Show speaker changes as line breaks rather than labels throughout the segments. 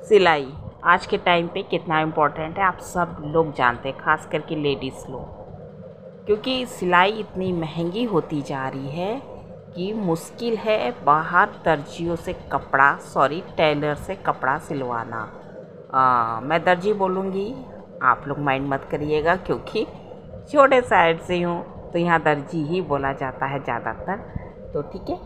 सिलाई आज के टाइम पे कितना इम्पोर्टेंट है आप सब लोग जानते हैं, ख़ास करके लेडीज़ लोग। क्योंकि सिलाई इतनी महंगी होती जा रही है कि मुश्किल है बाहर दर्जियों से टेलर से कपड़ा सिलवाना। मैं दर्जी बोलूँगी, आप लोग माइंड मत करिएगा, क्योंकि छोटे साइड से हूँ तो यहाँ दर्जी ही बोला जाता है ज़्यादातर। तो ठीक है,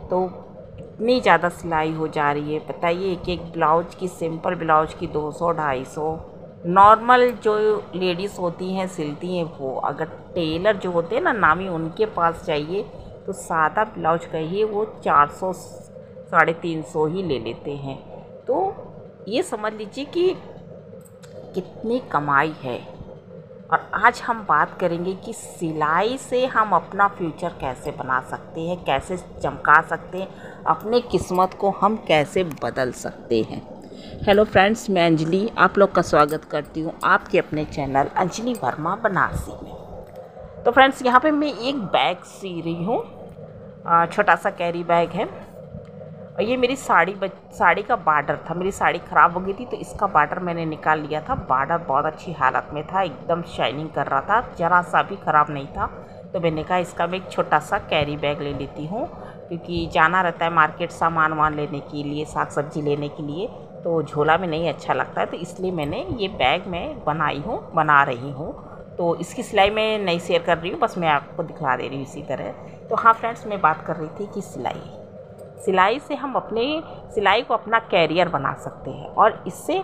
तो इतनी ज़्यादा सिलाई हो जा रही है, बताइए। एक ब्लाउज की, सिंपल ब्लाउज की 200-250। नॉर्मल जो लेडीज़ होती हैं सिलती हैं, वो अगर टेलर जो होते हैं ना नामी, उनके पास जाइए तो सादा ब्लाउज कहिए वो 400-350 ही ले लेते हैं। तो ये समझ लीजिए कि कितनी कमाई है। और आज हम बात करेंगे कि सिलाई से हम अपना फ्यूचर कैसे बना सकते हैं, कैसे चमका सकते हैं, अपने किस्मत को हम कैसे बदल सकते हैं। हेलो फ्रेंड्स, मैं अंजलि आप लोग का स्वागत करती हूँ आपके अपने चैनल अंजलि वर्मा बनारसी में। तो फ्रेंड्स, यहाँ पे मैं एक बैग सी रही हूँ, छोटा सा कैरी बैग है। और ये मेरी साड़ी का बॉर्डर था, मेरी साड़ी ख़राब हो गई थी तो इसका बॉर्डर मैंने निकाल लिया था। बॉर्डर बहुत अच्छी हालत में था, एकदम शाइनिंग कर रहा था, ज़रा सा भी ख़राब नहीं था। तो मैंने कहा इसका मैं एक छोटा सा कैरी बैग ले लेती हूँ, क्योंकि जाना रहता है मार्केट सामान वान लेने के लिए, साग सब्जी लेने के लिए, तो झोला में नहीं अच्छा लगता है। तो इसलिए मैंने ये बैग मैं बना रही हूँ। तो इसकी सिलाई मैं नहीं शेयर कर रही हूँ, बस मैं आपको दिखा दे रही हूँ इसी तरह। तो हाँ फ्रेंड्स, मैं बात कर रही थी कि सिलाई से हम सिलाई को अपना कैरियर बना सकते हैं और इससे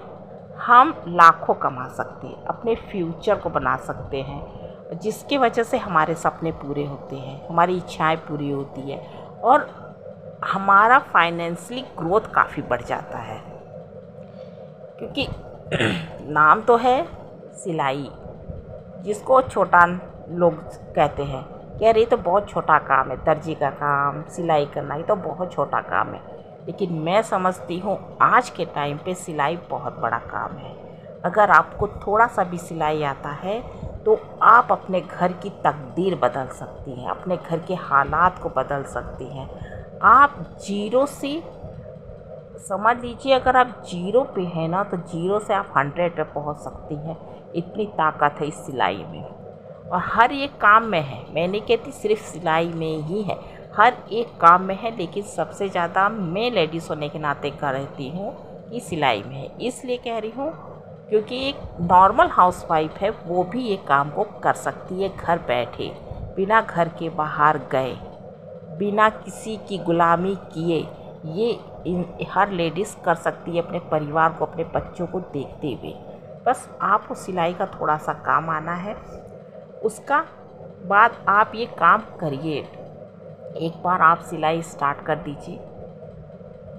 हम लाखों कमा सकते हैं, अपने फ्यूचर को बना सकते हैं, जिसकी वजह से हमारे सपने पूरे होते हैं, हमारी इच्छाएं पूरी होती है और हमारा फाइनेंशियली ग्रोथ काफ़ी बढ़ जाता है। क्योंकि नाम तो है सिलाई, जिसको छोटा लोग कहते हैं कि अरे ये तो बहुत छोटा काम है, दर्जी का काम, सिलाई करना, ये तो बहुत छोटा काम है। लेकिन मैं समझती हूँ आज के टाइम पे सिलाई बहुत बड़ा काम है। अगर आपको थोड़ा सा भी सिलाई आता है तो आप अपने घर की तकदीर बदल सकती हैं, अपने घर के हालात को बदल सकती हैं। आप जीरो से, समझ लीजिए, अगर आप जीरो पे हैं ना तो जीरो से आप 100 पे पहुँच सकती हैं। इतनी ताकत है इस सिलाई में और हर एक काम में है। मैं नहीं कहती सिर्फ सिलाई में ही है, हर एक काम में है, लेकिन सबसे ज़्यादा मैं लेडीज़ होने के नाते कह रहती हूँ कि सिलाई में है। इसलिए कह रही हूँ क्योंकि एक नॉर्मल हाउसवाइफ है, वो भी ये काम को कर सकती है घर बैठे, बिना घर के बाहर गए, बिना किसी की गुलामी किए। ये हर लेडीज़ कर सकती है, अपने परिवार को, अपने बच्चों को देखते हुए। बस आपको सिलाई का थोड़ा सा काम आना है, उसका बाद आप ये काम करिए। एक बार आप सिलाई स्टार्ट कर दीजिए।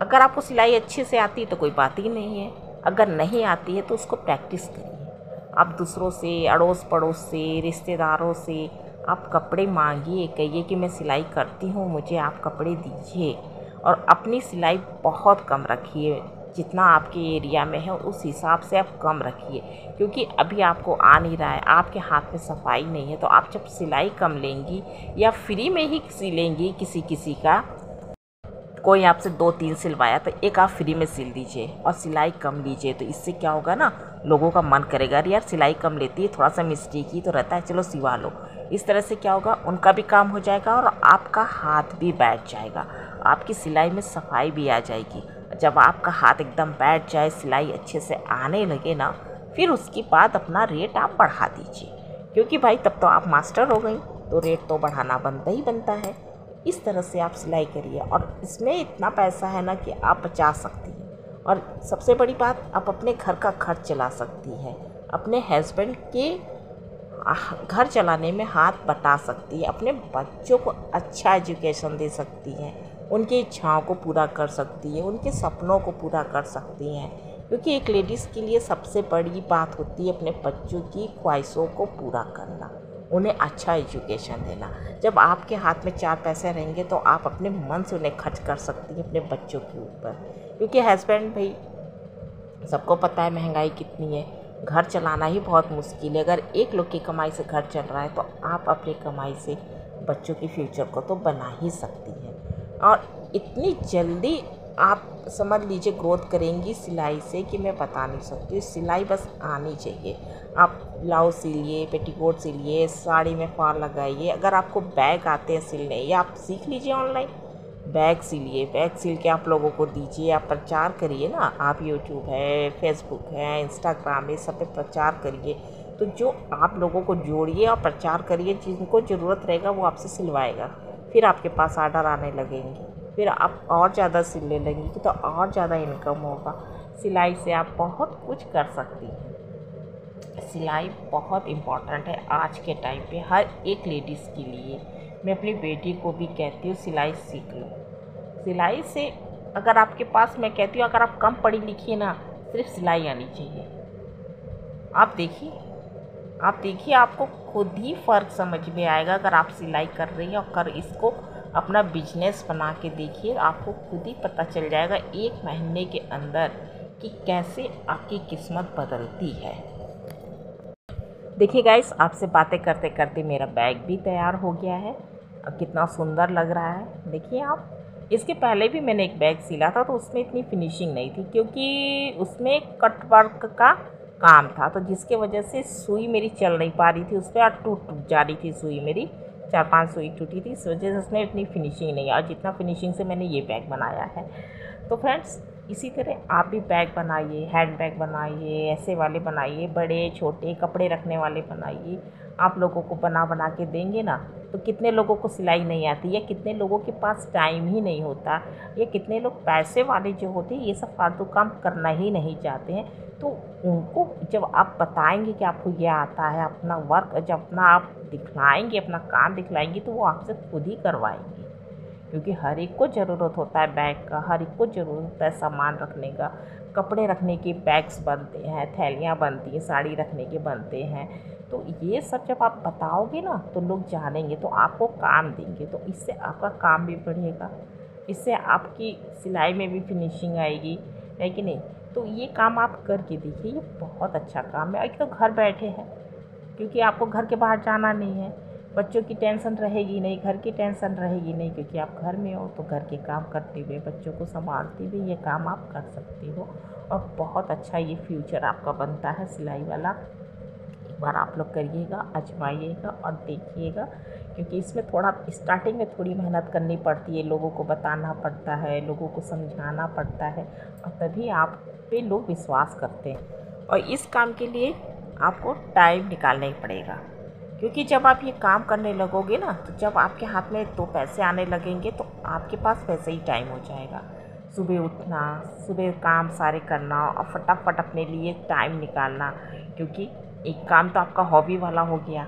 अगर आपको सिलाई अच्छे से आती है तो कोई बात ही नहीं है, अगर नहीं आती है तो उसको प्रैक्टिस करिए। आप दूसरों से, अड़ोस पड़ोस से, रिश्तेदारों से आप कपड़े मांगिए, कहिए कि मैं सिलाई करती हूँ, मुझे आप कपड़े दीजिए। और अपनी सिलाई बहुत कम रखिए, जितना आपके एरिया में है उस हिसाब से आप कम रखिए, क्योंकि अभी आपको आ नहीं रहा है, आपके हाथ में सफाई नहीं है। तो आप जब सिलाई कम लेंगी या फ्री में ही सिलेंगी, किसी का कोई आपसे 2-3 सिलवाया तो एक आप फ्री में सिल दीजिए और सिलाई कम लीजिए। तो इससे क्या होगा ना, लोगों का मन करेगा अरे यार सिलाई कम लेती है, थोड़ा सा मिस्टेक ही तो रहता है, चलो सिवा लो। इस तरह से क्या होगा, उनका भी काम हो जाएगा और आपका हाथ भी बैठ जाएगा, आपकी सिलाई में सफाई भी आ जाएगी। जब आपका हाथ एकदम बैठ जाए, सिलाई अच्छे से आने लगे ना, फिर उसके बाद अपना रेट आप बढ़ा दीजिए, क्योंकि भाई तब तो आप मास्टर हो गई, तो रेट तो बढ़ाना बनता ही बनता है। इस तरह से आप सिलाई करिए और इसमें इतना पैसा है ना कि आप बचा सकती हैं। और सबसे बड़ी बात, आप अपने घर का खर्च चला सकती हैं, अपने हस्बैंड के घर चलाने में हाथ बटा सकती है, अपने बच्चों को अच्छा एजुकेशन दे सकती हैं, उनकी इच्छाओं को पूरा कर सकती है, उनके सपनों को पूरा कर सकती हैं। क्योंकि एक लेडीज़ के लिए सबसे बड़ी बात होती है अपने बच्चों की ख्वाहिशों को पूरा करना, उन्हें अच्छा एजुकेशन देना। जब आपके हाथ में 4 पैसे रहेंगे तो आप अपने मन से उन्हें खर्च कर सकती हैं अपने बच्चों के ऊपर। क्योंकि हस्बैंड, भाई सबको पता है महंगाई कितनी है, घर चलाना ही बहुत मुश्किल है। अगर एक लोग की कमाई से घर चल रहा है तो आप अपनी कमाई से बच्चों के फ्यूचर को तो बना ही सकती हैं। और इतनी जल्दी आप समझ लीजिए ग्रोथ करेंगी सिलाई से कि मैं बता नहीं सकती। सिलाई बस आनी चाहिए। आप ब्लाउज सिलिए, पेटीकोट सिलिए, साड़ी में फॉल लगाइए। अगर आपको बैग आते हैं सिलने, या आप सीख लीजिए ऑनलाइन, बैग सिलिए। बैग सिल के आप लोगों को दीजिए, आप प्रचार करिए ना। आप यूट्यूब है, फेसबुक है, इंस्टाग्राम है, सब पे प्रचार करिए। तो जो आप लोगों को जोड़िए और प्रचार करिए, जिनको ज़रूरत रहेगा वो आपसे सिलवाएगा। फिर आपके पास ऑर्डर आने लगेंगे, फिर आप और ज़्यादा सिलने लगेंगे तो और ज़्यादा इनकम होगा। सिलाई से आप बहुत कुछ कर सकती हैं। सिलाई बहुत इम्पॉर्टेंट है आज के टाइम पे हर एक लेडीज़ के लिए। मैं अपनी बेटी को भी कहती हूँ सिलाई सीख लो। सिलाई से अगर आपके पास, मैं कहती हूँ अगर आप कम पढ़ी लिखी है ना, सिर्फ सिलाई आनी चाहिए। आप देखिए आपको खुद ही फ़र्क समझ में आएगा। अगर आप सिलाई कर रही हैं और इसको अपना बिजनेस बना के देखिए, आपको खुद ही पता चल जाएगा 1 महीने के अंदर कि कैसे आपकी किस्मत बदलती है। देखिए गाइस, आपसे बातें करते करते मेरा बैग भी तैयार हो गया है और कितना सुंदर लग रहा है। देखिए आप, इसके पहले भी मैंने एक बैग सिला था तो उसमें इतनी फिनिशिंग नहीं थी, क्योंकि उसमें कट वर्क का काम था, तो जिसके वजह से सुई मेरी चल नहीं पा रही थी उस पर, और टूट जा रही थी सुई मेरी। 4-5 सुई टूटी थी, इस वजह से उसमें इतनी फिनिशिंग नहीं है, और जितना फिनिशिंग से मैंने ये बैग बनाया है। तो फ्रेंड्स, इसी तरह आप भी बैग बनाइए, हैंड बैग बनाइए, ऐसे वाले बनाइए, बड़े छोटे कपड़े रखने वाले बनाइए। आप लोगों को बना बना के देंगे ना, तो कितने लोगों को सिलाई नहीं आती, या कितने लोगों के पास टाइम ही नहीं होता, या कितने लोग पैसे वाले जो होते हैं ये सब फालतू काम करना ही नहीं चाहते हैं। तो उनको जब आप बताएंगे कि आपको ये आता है, अपना वर्क जब अपना आप दिखलाएंगे, अपना काम दिखलाएंगे, तो वो आपसे खुद ही करवाएंगे। क्योंकि हर एक को ज़रूरत होता है बैग का, हर एक को ज़रूरत होता है सामान रखने का। कपड़े रखने के बैग्स बनते हैं, थैलियाँ बनती हैं, साड़ी रखने के बनते हैं। तो ये सब जब आप बताओगे ना तो लोग जानेंगे, तो आपको काम देंगे, तो इससे आपका काम भी बढ़ेगा, इससे आपकी सिलाई में भी फिनिशिंग आएगी, है कि नहीं। तो ये काम आप करके देखिए, ये बहुत अच्छा काम है। एक तो घर बैठे हैं, क्योंकि आपको घर के बाहर जाना नहीं है, बच्चों की टेंशन रहेगी नहीं, घर की टेंशन रहेगी नहीं, क्योंकि आप घर में हो। तो घर के काम करते हुए, बच्चों को संभालते हुए ये काम आप कर सकती हो, और बहुत अच्छा ये फ्यूचर आपका बनता है सिलाई वाला। एक बार आप लोग करिएगा, आजमाइएगा और देखिएगा, क्योंकि इसमें थोड़ा स्टार्टिंग में थोड़ी मेहनत करनी पड़ती है, लोगों को बताना पड़ता है, लोगों को समझाना पड़ता है, और तभी आप पे लोग विश्वास करते हैं। और इस काम के लिए आपको टाइम निकालना ही पड़ेगा, क्योंकि जब आप ये काम करने लगोगे ना, तो जब आपके हाथ में 2 पैसे आने लगेंगे तो आपके पास वैसे ही टाइम हो जाएगा। सुबह उठना, सुबह काम सारे करना, और फटाफट अपने लिए टाइम निकालना, क्योंकि एक काम तो आपका हॉबी वाला हो गया,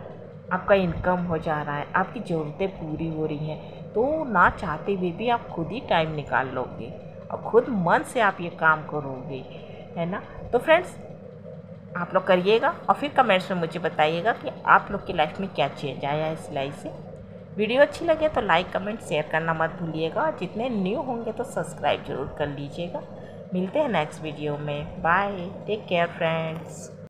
आपका इनकम हो जा रहा है, आपकी ज़रूरतें पूरी हो रही हैं, तो ना चाहते हुए भी आप खुद ही टाइम निकाल लोगे और खुद मन से आप ये काम करोगे, है ना। तो फ्रेंड्स, आप लोग करिएगा और फिर कमेंट्स में मुझे बताइएगा कि आप लोग की लाइफ में क्या चेंज आया है सिलाई से। वीडियो अच्छी लगे तो लाइक, कमेंट, शेयर करना मत भूलिएगा। जितने न्यू होंगे तो सब्सक्राइब जरूर कर लीजिएगा। मिलते हैं नेक्स्ट वीडियो में। Bye, take care friends.